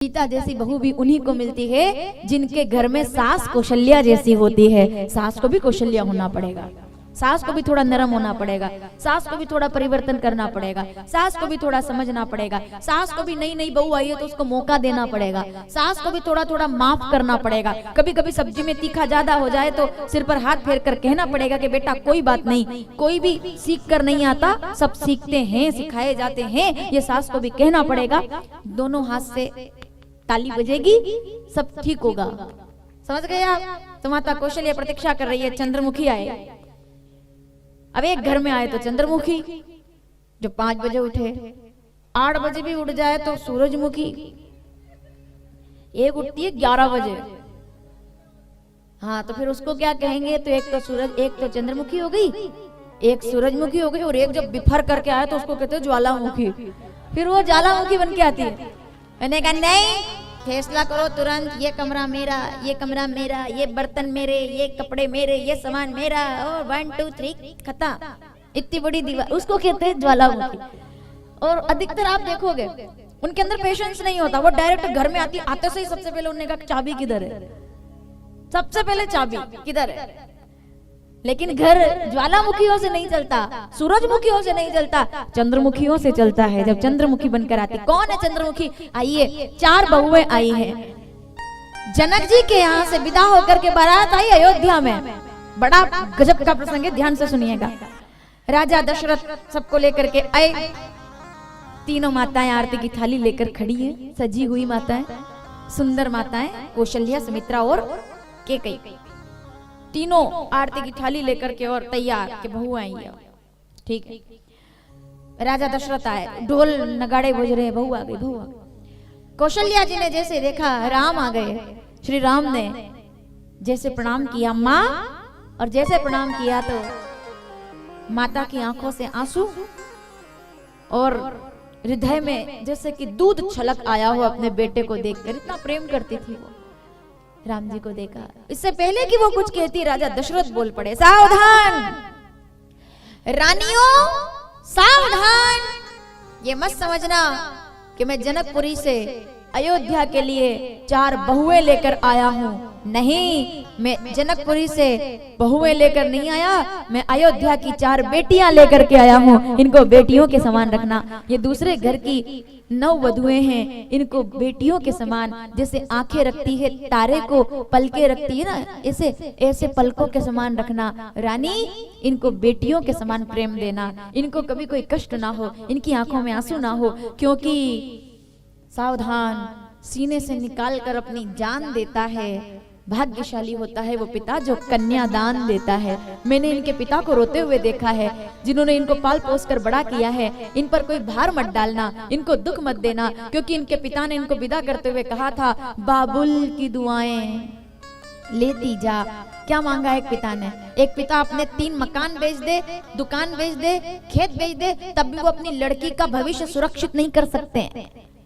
सीता जैसी बहू भी उन्हीं को मिलती है जिनके घर में सास कौशल्या जैसी होती है। सास को भी कौशल्या होना पड़ेगा, सास को भी थोड़ा नरम होना पड़ेगा, सास को भी थोड़ा परिवर्तन करना पड़ेगा, सास को भी थोड़ा समझना पड़ेगा, सास को भी नई नई बहू आई है तो उसको मौका देना पड़ेगा, सास को भी थोड़ा थोड़ा माफ करना पड़ेगा। कभी कभी सब्जी में तीखा ज्यादा हो जाए तो सिर पर हाथ फेर कर कहना पड़ेगा कि बेटा कोई बात नहीं, कोई भी सीख कर नहीं आता, सब सीखते हैं, सिखाए जाते हैं, ये सास को भी कहना पड़ेगा। दोनों हाथ से ताली बजेगी, सब ठीक होगा। समझ गए आप? तो माता कौशल्या प्रतीक्षा कर रही है, चंद्रमुखी आए। अब एक घर में आए तो चंद्रमुखी, जो 5 बजे उठे, 8 बजे भी उठ जाए तो सूरजमुखी, एक उठती है 11 बजे। हाँ, तो फिर उसको क्या कहेंगे? तो एक तो सूरज, एक तो चंद्रमुखी हो गई, एक सूरजमुखी हो गई, और एक जब बिफर करके आए तो उसको कहते हैं ज्वालामुखी। फिर वो ज्वालामुखी बन के आती है। मैंने कहा नहीं, फैसला करो तुरंत, ये कमरा मेरा, ये कमरा मेरा, ये बर्तन मेरे, ये कपड़े मेरे, ये सामान मेरा, और 1 2 3 खत्म। इतनी बड़ी दीवार, उसको कहते हैं ज्वालामुखी। और अधिकतर आप देखोगे उनके अंदर पेशेंस नहीं होता, वो डायरेक्ट घर में आते से ही सबसे पहले उन्होंने कहा चाबी किधर है, सबसे पहले चाबी किधर है। लेकिन घर ज्वालामुखियों से नहीं चलता, सूरजमुखियों से नहीं चलता, चंद्रमुखियों से चलता है। जब चंद्रमुखी बनकर आती, कौन है चंद्रमुखी? आइए, 4 बहुएं आई हैं। जनक जी के यहाँ से विदा होकर के बारात आई अयोध्या में। बड़ा गजब का प्रसंग है, ध्यान से सुनिएगा। राजा दशरथ सबको लेकर के आए। तीनों माताएं आरती की थाली लेकर खड़ी है, सजी हुई माताएं, सुंदर माताएं, कौशल्या, सुमित्रा और कैकेयी। तीनों आरती की थाली लेकर के और तैयार के बहू आई है। ठीक है, राजा दशरथ आए, ढोल नगाड़े बज रहे, बहू आ गई, बहू आ गई। कौशल्या जी ने जैसे देखा राम आ गए, श्री राम ने जैसे प्रणाम किया माँ, और जैसे प्रणाम किया तो माता की आंखों से आंसू और हृदय में जैसे कि दूध छलक आया हो अपने बेटे को देखकर। इतना प्रेम करती थी वो। राम जी को देखा, इससे पहले कि वो कुछ कहती, राजा दशरथ बोल पड़े, सावधान रानियों, सावधान, ये मत समझना कि मैं जनकपुरी से अयोध्या के लिए 4 बहुएं लेकर आया हूं। नहीं, मैं जनकपुरी से बहुएं लेकर नहीं आया, मैं अयोध्या की 4 बेटियां लेकर के आया हूं। इनको बेटियों के समान रखना। ये दूसरे घर की 9 वधुएं हैं, इनको बेटियों के समान, जैसे आंखें रखती है तारे को, पलके रखती है ना, ऐसे ऐसे पलकों के समान रखना। रानी, इनको बेटियों के समान प्रेम देना, इनको कभी कोई कष्ट ना हो, इनकी आंखों में आंसू ना हो, क्योंकि सावधान, सीने से निकाल कर अपनी जान देता है, भाग्यशाली होता है वो पिता जो कन्यादान देता है। मैंने इनके पिता को रोते हुए देखा है, जिन्होंने इनको पाल पोस कर बड़ा किया है। इन पर कोई भार मत डालना, इनको दुख मत देना, क्योंकि इनके पिता ने इनको विदा करते हुए कहा था, बाबुल की दुआएं लेती जा। क्या मांगा एक पिता ने? एक पिता अपने 3 मकान बेच दे, दुकान बेच दे, खेत बेच दे, तब भी वो अपनी लड़की का भविष्य सुरक्षित नहीं कर सकते।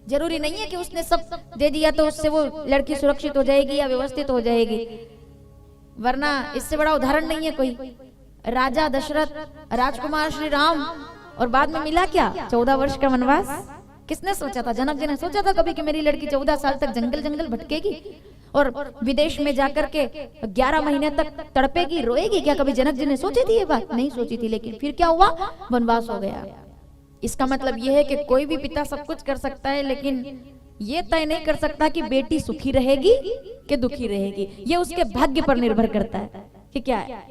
जरूरी नहीं है कि उसने सब दे दिया तो उससे वो लड़की सुरक्षित हो जाएगी या व्यवस्थित हो जाएगी, वरना इससे बड़ा उदाहरण नहीं है कोई। राजा दशरथ, राजकुमार श्री राम, और बाद में मिला क्या? 14 वर्ष का वनवास। किसने सोचा था? जनक जी ने सोचा था कभी कि मेरी लड़की 14 साल तक जंगल जंगल भटकेगी और विदेश में जाकर के 11 महीने तक तड़पेगी, रोएगी? क्या कभी जनक जी ने सोची थी ये बात? नहीं सोची थी। लेकिन फिर क्या हुआ? वनवास हो गया। इसका मतलब यह है कि कोई भी पिता सब कुछ कर सकता है, लेकिन ये तय नहीं कर सकता कि बेटी सुखी रहेगी कि दुखी रहेगी। ये उसके भाग्य पर निर्भर करता है कि क्या है।